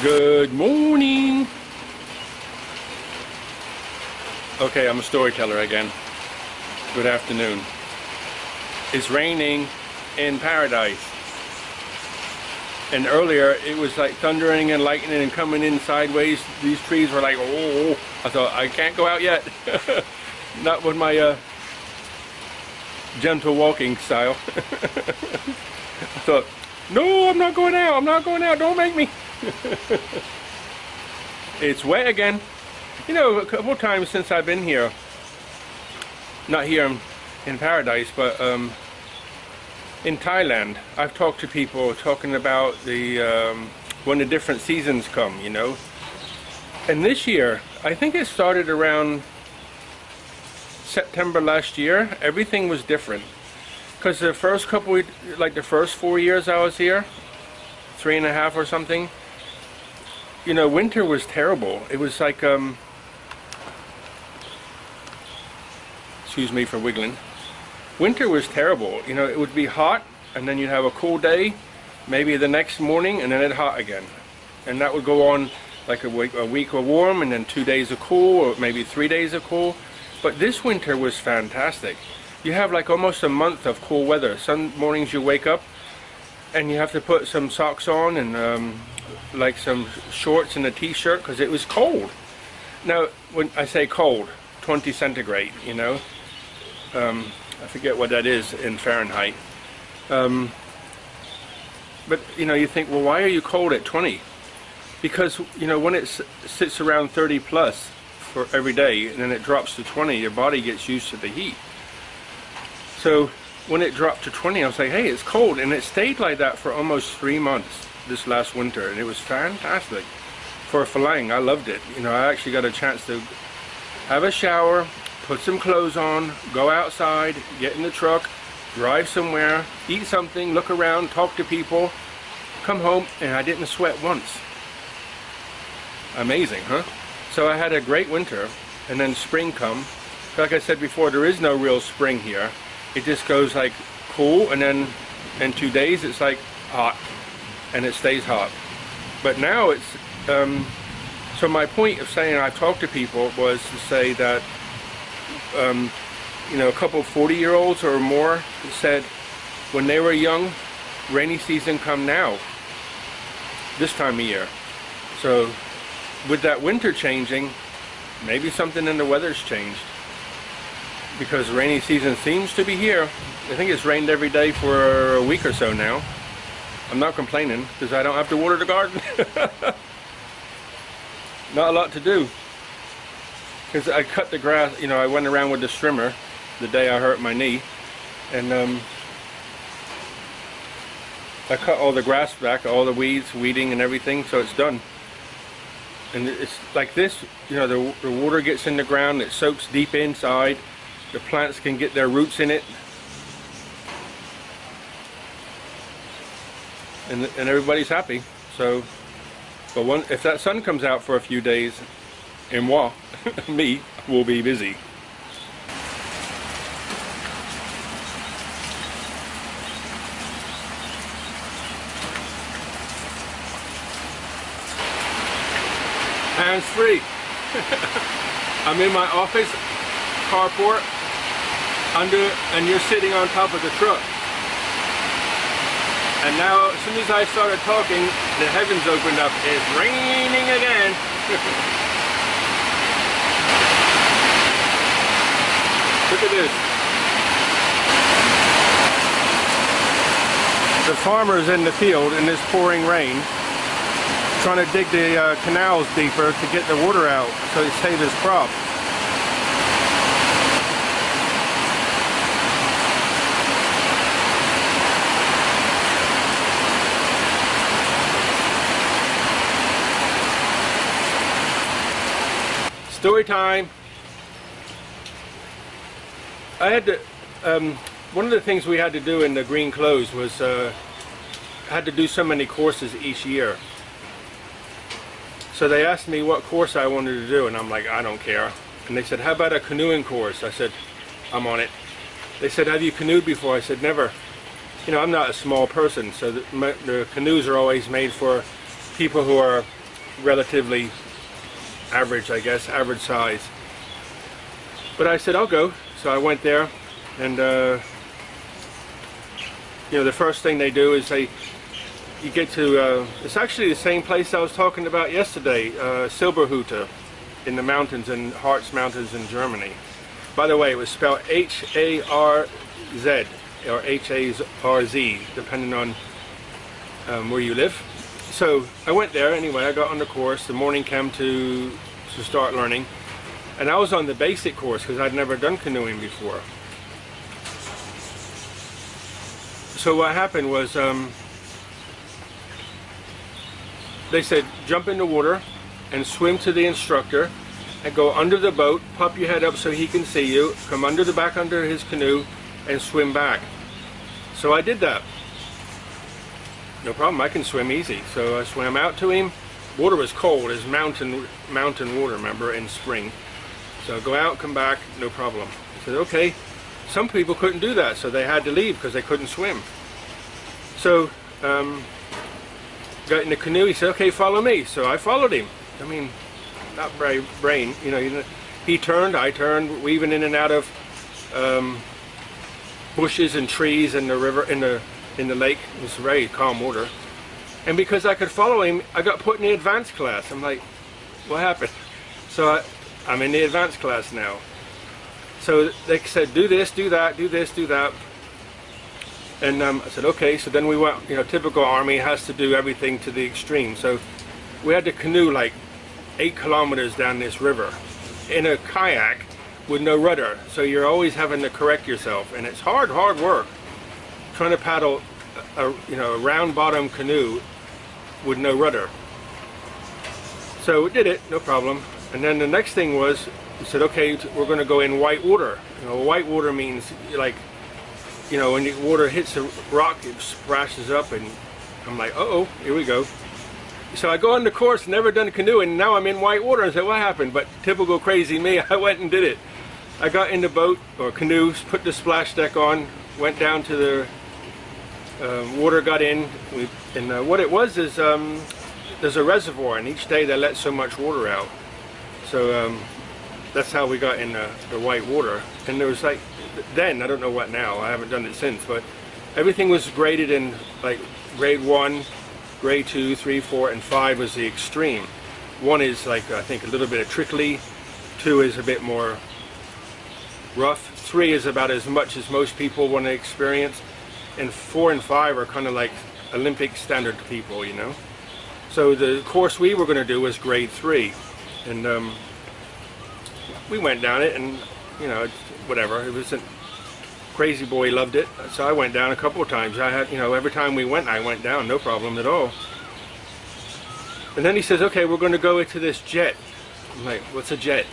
Good morning. Okay, I'm a storyteller again. Good afternoon. It's raining in paradise. And earlier it was like thundering and lightning and coming in sideways. These trees were like, oh, I thought I can't go out yet. Not with my gentle walking style. I thought, no, I'm not going out. I'm not going out. Don't make me. It's wet again. You know, a couple of times since I've been here, not here in paradise, but in Thailand, I've talked to people talking about the when the different seasons come, you know. And this year, I think it started around September last year. Everything was different. Because the first couple, like the first 4 years I was here, 3.5 or something, you know, winter was terrible. It was like, excuse me for wiggling. Winter was terrible. You know, it would be hot, and then you'd have a cool day, maybe the next morning, and then it's hot again. And that would go on like a week of warm, and then 2 days of cool, or maybe 3 days of cool. But this winter was fantastic. You have like almost a month of cool weather. Some mornings you wake up, and you have to put some socks on, and like some shorts and a t-shirt, because it was cold. Now, when I say cold, 20 centigrade, you know. I forget what that is in Fahrenheit. But, you know, you think, well, why are you cold at 20? Because, you know, when it sits around 30 plus for every day, and then it drops to 20, your body gets used to the heat. So, when it dropped to 20, I was like, hey, it's cold. And it stayed like that for almost 3 months this last winter. And it was fantastic for flying. I loved it. You know, I actually got a chance to have a shower, put some clothes on, go outside, get in the truck, drive somewhere, eat something, look around, talk to people, come home, and I didn't sweat once. Amazing, huh? So I had a great winter, and then spring come. Like I said before, there is no real spring here. It just goes like cool, and then in 2 days it's like hot, and it stays hot. But now it's, so my point of saying I've talked to people was to say that you know, a couple 40-year-olds or more said when they were young, rainy season come now, this time of year. So with that winter changing, maybe something in the weather's changed, because rainy season seems to be here. I think it's rained every day for a week or so now. I'm not complaining because I don't have to water the garden. Not a lot to do. Because I cut the grass, you know, I went around with the trimmer the day I hurt my knee, and I cut all the grass back, all the weeds, weeding and everything, so it's done. And it's like this, you know, the water gets in the ground, it soaks deep inside, the plants can get their roots in it, and everybody's happy. So, but if that sun comes out for a few days, and moi, me, will be busy. Hands free. I'm in my office, carport, and you're sitting on top of the truck. And now, as soon as I started talking, the heavens opened up. It's raining again. Look at this. The farmer's in the field in this pouring rain, trying to dig the canals deeper to get the water out so he save his crop. Story time. I had to, one of the things we had to do in the green clothes was had to do so many courses each year. So they asked me what course I wanted to do, and I'm like, I don't care. And they said, how about a canoeing course? I said, I'm on it. They said, have you canoed before? I said, never. You know, I'm not a small person, so the canoes are always made for people who are relatively average, I guess, average size. But I said, I'll go. So I went there, and you know, the first thing they do is you get to, it's actually the same place I was talking about yesterday, Silberhütte, in the mountains, in Harz Mountains in Germany. By the way, it was spelled H-A-R-Z, or H-A-R-Z, depending on where you live. So I went there anyway. I got on the course, the morning came to start learning, and I was on the basic course because I'd never done canoeing before. So what happened was they said jump in the water and swim to the instructor and go under the boat, pop your head up so he can see you, come under the back under his canoe and swim back. So I did that. No problem, I can swim easy. So I swam out to him. Water was cold, it's mountain water, remember, in spring. So go out, come back, no problem. I said, okay. Some people couldn't do that, so they had to leave because they couldn't swim. So got in the canoe, he said, okay, follow me. So I followed him. I mean, not very brain, you know, he turned, I turned, weaving in and out of bushes and trees in the river, in the lake. It was very calm water. And because I could follow him, I got put in the advanced class. I'm like, what happened? So I'm in the advanced class now. So they said, do this, do that, do this, do that. And I said, okay. So then we went, you know, typical Army has to do everything to the extreme. So we had to canoe like 8 kilometers down this river in a kayak with no rudder. So you're always having to correct yourself. And it's hard work trying to paddle a round bottom canoe with no rudder. So we did it, no problem. And then the next thing was, we said, okay, we're going to go in white water. You know, white water means like, you know, when the water hits a rock, it splashes up, and I'm like, uh-oh, here we go. So I go on the course, never done canoeing, and now I'm in white water, and say, what happened? But typical crazy me, I went and did it. I got in the boat, or canoe, put the splash deck on, went down to the water, got in, and what it was is, there's a reservoir, and each day they let so much water out. So that's how we got in the white water. And there was like, then, I don't know what now, I haven't done it since, but everything was graded in like grade 1, grade 2, 3, 4, and 5 was the extreme. 1 is like, I think, a little bit of trickly, 2 is a bit more rough, 3 is about as much as most people want to experience, and 4 and 5 are kind of like Olympic standard people, you know. So the course we were going to do was grade 3, and we went down it, and you know, whatever, it wasn't, crazy boy loved it, so I went down a couple of times. I had, you know, every time we went, I went down, no problem at all. And then he says, okay, we're going to go into this jet. I'm like, what's a jet?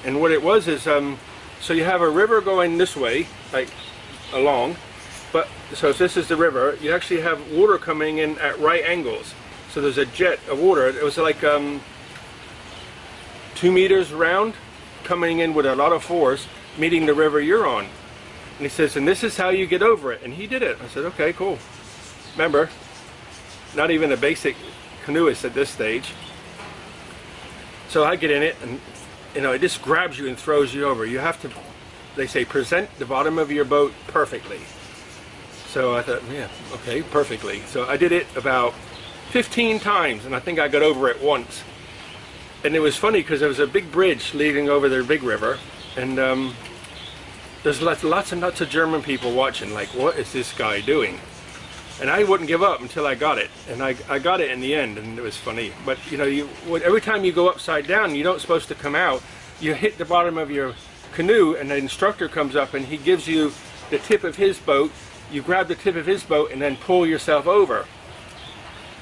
And what it was is, so you have a river going this way, like along, but so if this is the river, you actually have water coming in at right angles. So there's a jet of water. It was like 2 meters round, coming in with a lot of force, meeting the river you're on. And he says, and this is how you get over it. And he did it. I said, okay, cool. Remember, not even a basic canoeist at this stage. So I get in it, and you know, it just grabs you and throws you over. You have to, they say, present the bottom of your boat perfectly. So I thought, yeah, okay, perfectly. So I did it about 15 times, and I think I got over it once. And it was funny because there was a big bridge leading over the big river, and there's lots and lots of German people watching, like, what is this guy doing? And I wouldn't give up until I got it, and I got it in the end, and it was funny. But you know, every time you go upside down, you don't supposed to come out. You hit the bottom of your canoe, and the instructor comes up, and he gives you the tip of his boat. You grab the tip of his boat, and then pull yourself over.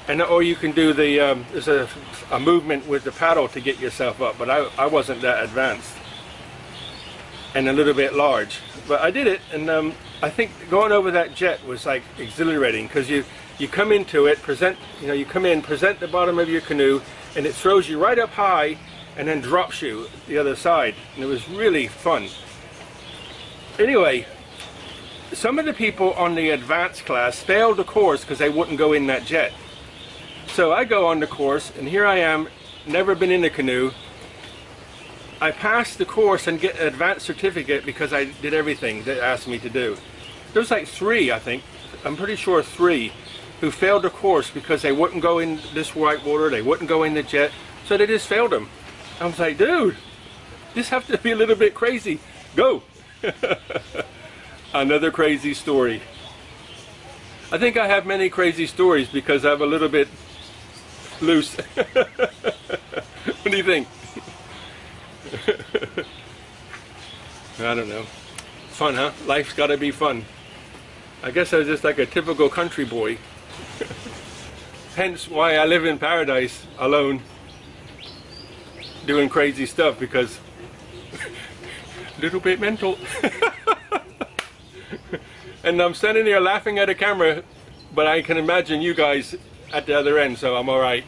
And or you can do the there's a movement with the paddle to get yourself up, but I wasn't that advanced and a little bit large, but I did it. And I think going over that jet was like exhilarating, because you come into it, you come in, present the bottom of your canoe, and it throws you right up high and then drops you the other side, and it was really fun. Anyway, some of the people on the advanced class failed the course because they wouldn't go in that jet. So I go on the course, and here I am, never been in a canoe. I passed the course and get an advanced certificate because I did everything they asked me to do. There was like 3, I think, I'm pretty sure 3, who failed the course because they wouldn't go in this white water, they wouldn't go in the jet, so they just failed them. I was like, dude, this have to be a little bit crazy. Go! Another crazy story. I think I have many crazy stories because I'm a little bit loose. What do you think? I don't know. Fun, huh? Life's gotta be fun. I guess I was just like a typical country boy. Hence why I live in paradise alone, doing crazy stuff, because a little bit mental. And I'm standing there laughing at a camera, but I can imagine you guys at the other end, so I'm alright.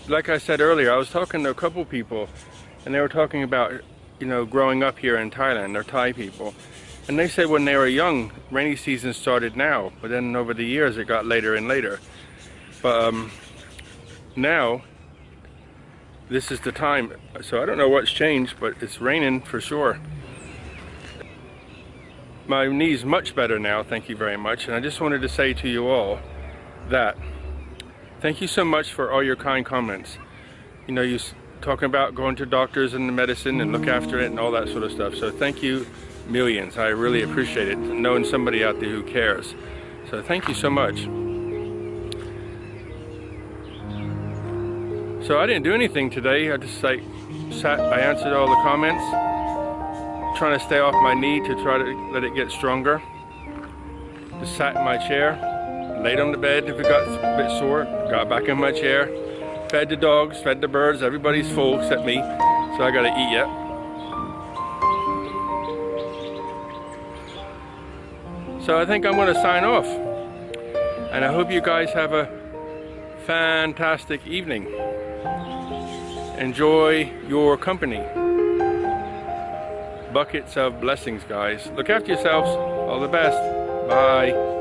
Like I said earlier, I was talking to a couple people, and they were talking about, you know, growing up here in Thailand. They're Thai people, and they said when they were young, rainy season started now, but then over the years it got later and later. But now this is the time, so I don't know what's changed, but it's raining for sure. My knee's much better now, thank you very much, and I just wanted to say to you all that thank you so much for all your kind comments. You know, you talking about going to doctors and the medicine and look after it and all that sort of stuff. So thank you millions. I really appreciate it, knowing somebody out there who cares. So thank you so much. So I didn't do anything today. I just like sat, I answered all the comments, trying to stay off my knee to try to let it get stronger. Just sat in my chair, laid on the bed if it got a bit sore, got back in my chair, fed the dogs, fed the birds, everybody's full except me, so I gotta eat yet. So I think I'm gonna sign off, and I hope you guys have a fantastic evening. Enjoy your company. Buckets of blessings, guys. Look after yourselves. All the best. Bye.